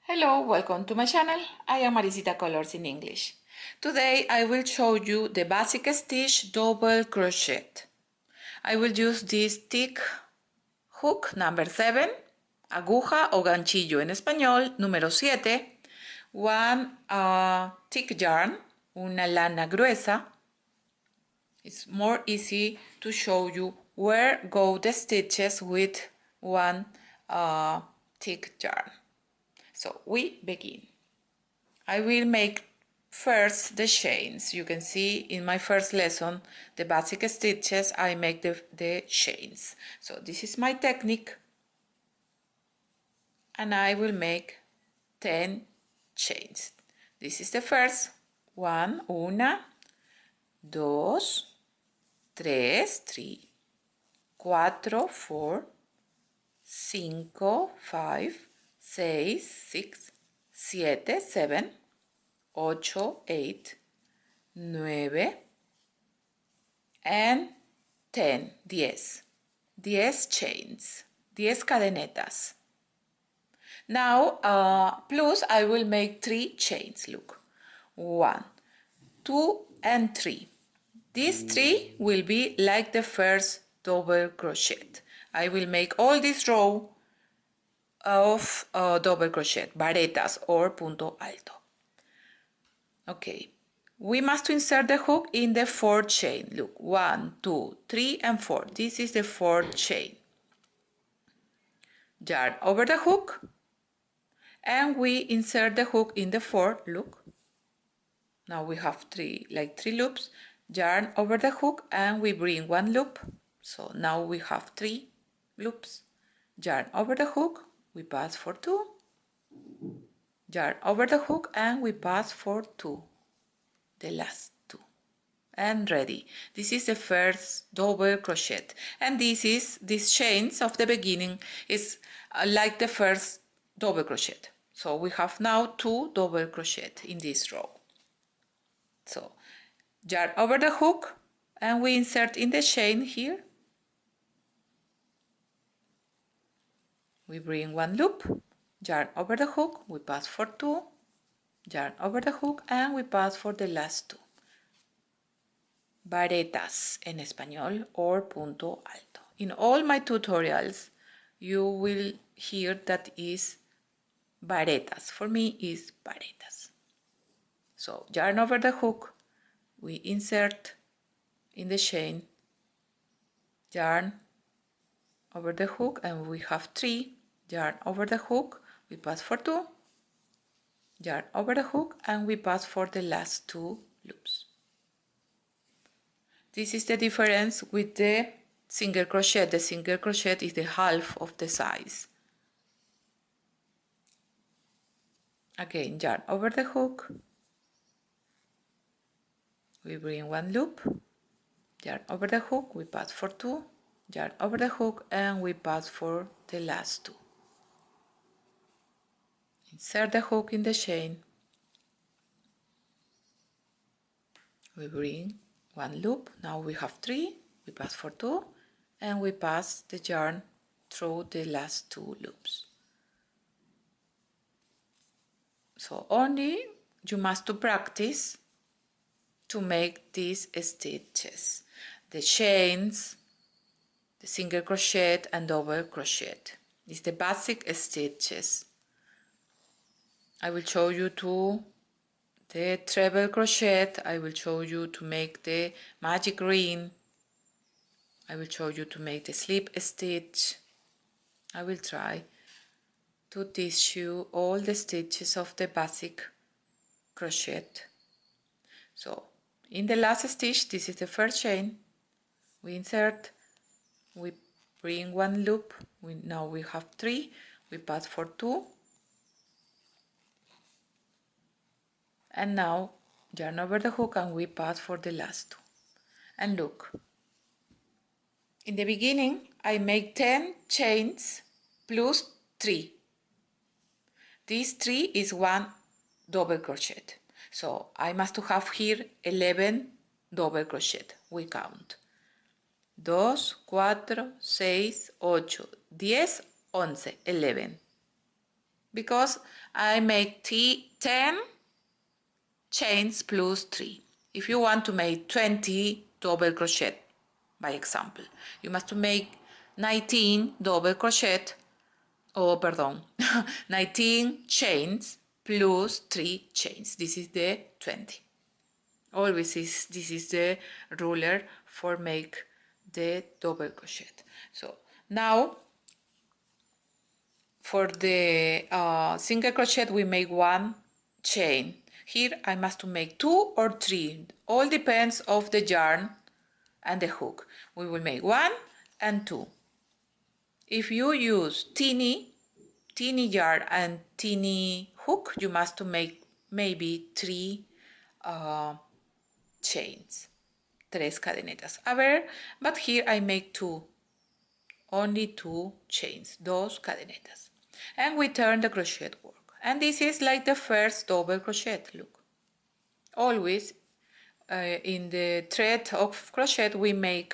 Hello, welcome to my channel. I am Maricita Colors in English. Today I will show you the basic stitch double crochet. I will use this thick hook number 7, aguja o ganchillo en español número 7, one thick yarn, una lana gruesa. It's more easy to show you where go the stitches with one thick yarn. So we begin. I will make first the chains. You can see in my first lesson, the basic stitches, I make the chains. So this is my technique. And I will make 10 chains. This is the first one. Una, dos, tres, 3, cuatro, 4, 5, 5, 6, 6, 7, 7, 8, 8, 9, and 10, 10 chains, 10 cadenetas. Now, plus I will make 3 chains, look, 1, 2, and 3. These 3 will be like the first double crochet. I will make all this row of double crochet, varetas or punto alto. Okay, we must insert the hook in the 4th chain. Look, 1, 2, 3, and 4. This is the 4th chain. Yarn over the hook, and we insert the hook in the 4th. Look, now we have 3 loops. Yarn over the hook, and we bring 1 loop. So now we have 3 loops. Yarn over the hook, we pass for 2. Yarn over the hook, and we pass for 2. The last 2. And ready. This is the first double crochet, and these chains of the beginning is like the first double crochet. So we have now 2 double crochet in this row. So yarn over the hook, and we insert in the chain here. We bring 1 loop, yarn over the hook, we pass for 2, yarn over the hook, and we pass for the last 2. Varetas en español or punto alto. In all my tutorials, you will hear that is varetas. For me, is varetas. So yarn over the hook, we insert in the chain, yarn over the hook, and we have 3. Yarn over the hook, we pass for 2. Yarn over the hook, and we pass for the last 2 loops. This is the difference with the single crochet. The single crochet is the half of the size. Again, yarn over the hook. We bring 1 loop. Yarn over the hook, we pass for 2. Yarn over the hook, and we pass for the last 2. Insert the hook in the chain. We bring 1 loop. Now we have 3. We pass for 2, and we pass the yarn through the last 2 loops. So only you must to practice to make these stitches, the chains, the single crochet and double crochet. It's the basic stitches. I will show you to the treble crochet. I will show you to make the magic ring. I will show you to make the slip stitch. I will try to teach you all the stitches of the basic crochet. So in the last stitch, this is the first chain. We insert, we bring 1 loop. Now we have 3. We pass for 2. And now yarn over the hook, and we pass for the last 2. And look, in the beginning I make 10 chains plus 3. This 3 is 1 double crochet. So I must have here 11 double crochet. We count 2, 4, 6, 8, 10, 11. because I make 10 chains plus 3. If you want to make 20 double crochet, by example, you must make 19 double crochet, oh pardon, 19 chains plus 3 chains. This is the 20. Always this is the ruler for make the double crochet. So now for the single crochet we make 1 chain. Here I must make 2 or 3, all depends of the yarn and the hook. We will make 1 and 2. If you use teeny yarn and teeny hook, you must make maybe 3 chains, 3 cadenetas. A ver, but here I make 2, only 2 chains, 2 cadenetas. And we turn the crochet work. And this is like the first double crochet, look. Always in the thread of crochet we make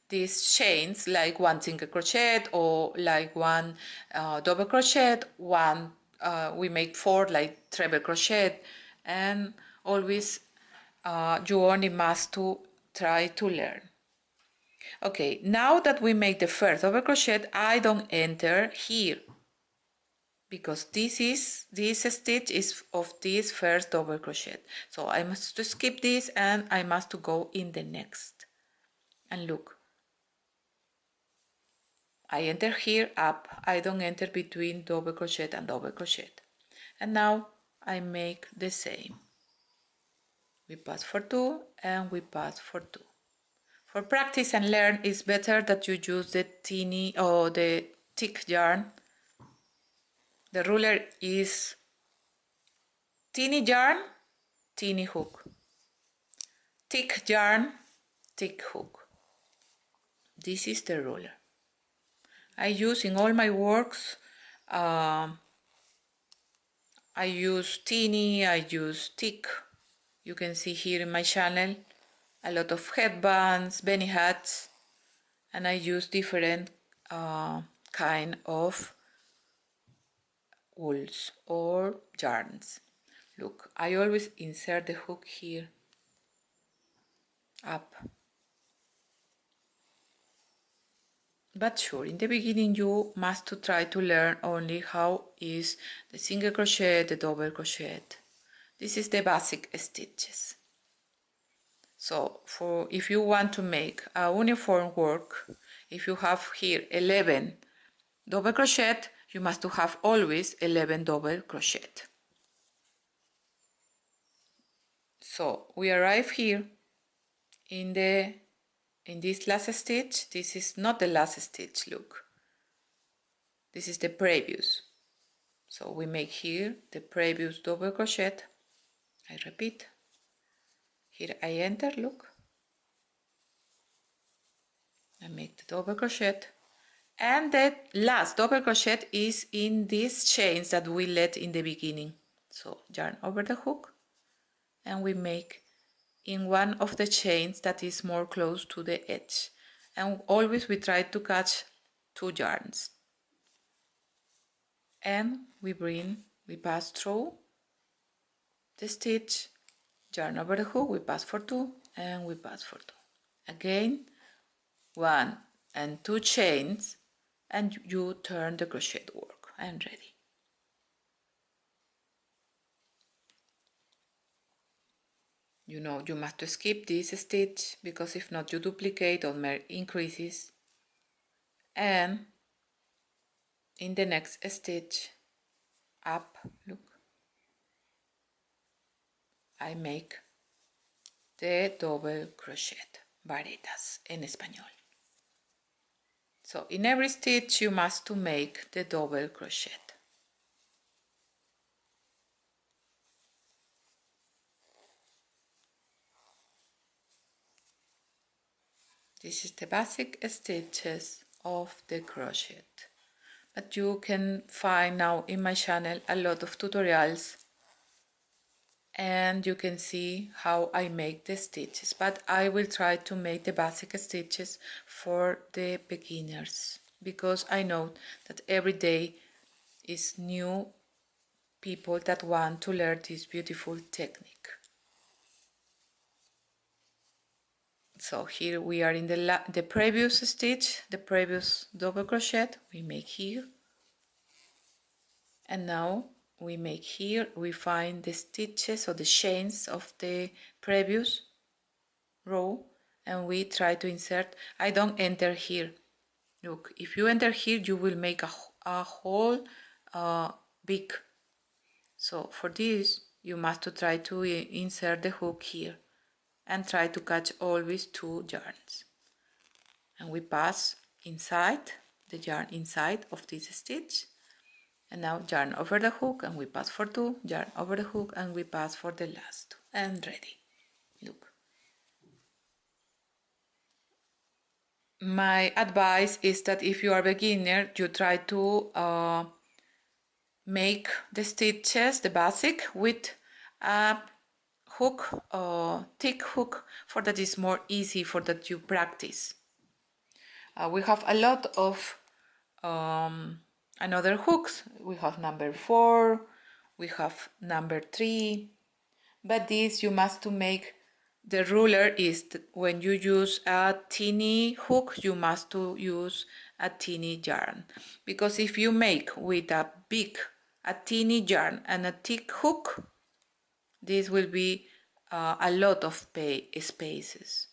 these chains like 1 single crochet or like 1 double crochet, we make 4 like treble crochet, and always you only must to try to learn. Okay, now that we make the first double crochet, I don't enter here because this stitch is of this first double crochet. So I must to skip this and I must to go in the next. And look, I enter here up, I don't enter between double crochet and double crochet. And now I make the same. We pass for 2 and we pass for 2. For practice and learn, it's better that you use the teeny or the thick yarn. The ruler is teeny yarn, teeny hook. Thick yarn, thick hook. This is the ruler. I use in all my works, I use teeny, I use thick. You can see here in my channel a lot of headbands, bunny hats, and I use different kind of wools or yarns. Look, I always insert the hook here up. But sure, in the beginning you must to try to learn only how is the single crochet, the double crochet. This is the basic stitches. So for if you want to make a uniform work, if you have here 11 double crochet, you must to have always 11 double crochet. So we arrive here in this last stitch. This is not the last stitch, look. This is the previous. So we make here the previous double crochet. I repeat. Here I enter, look. I make the double crochet. And the last double crochet is in these chains that we let in the beginning. So yarn over the hook and we make in one of the chains that is more close to the edge. And always we try to catch 2 yarns. And we pass through the stitch, yarn over the hook, we pass for 2 and we pass for 2. Again, 1 and 2 chains and you turn the crochet work. I am ready. You know you must skip this stitch because if not you duplicate or increases, and in the next stitch up, look, I make the double crochet, varetas en español. So in every stitch you must to make the double crochet. This is the basic stitches of the crochet. But you can find now in my channel a lot of tutorials and you can see how I make the stitches, but I will try to make the basic stitches for the beginners because I know that every day is new people that want to learn this beautiful technique. So here we are in the previous stitch, the previous double crochet we make here, and now we make here, we find the stitches or the chains of the previous row, and we try to insert. I don't enter here. Look, if you enter here, you will make a whole big. So for this, you must try to insert the hook here and try to catch always 2 yarns. And we pass inside the yarn inside of this stitch. And now yarn over the hook and we pass for 2, yarn over the hook and we pass for the last 2, and ready. Look. My advice is that if you are a beginner, you try to make the stitches, the basic, with a hook, thick hook, for that is more easy, for that you practice. We have a lot of another hooks. We have number 4, we have number 3, but this you must to make. The ruler is that when you use a teeny hook, you must to use a teeny yarn, because if you make with a teeny yarn and a thick hook, this will be a lot of spaces.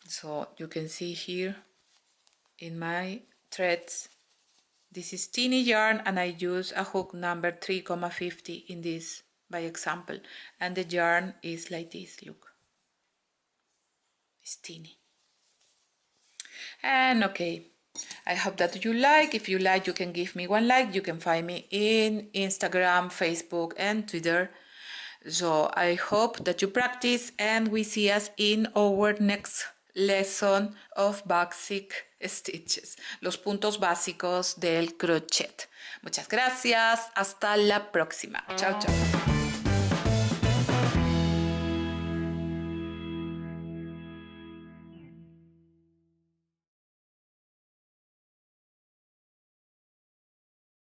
So you can see here in my threads, this is teeny yarn and I use a hook number 3,50 in this by example, and the yarn is like this. Look, it's teeny. And okay, I hope that you like. If you like, you can give me 1 like. You can find me in Instagram, Facebook and Twitter. So I hope that you practice and we see us in our next lesson of basic stitches, los puntos básicos del crochet. Muchas gracias, hasta la próxima. Chao, chao.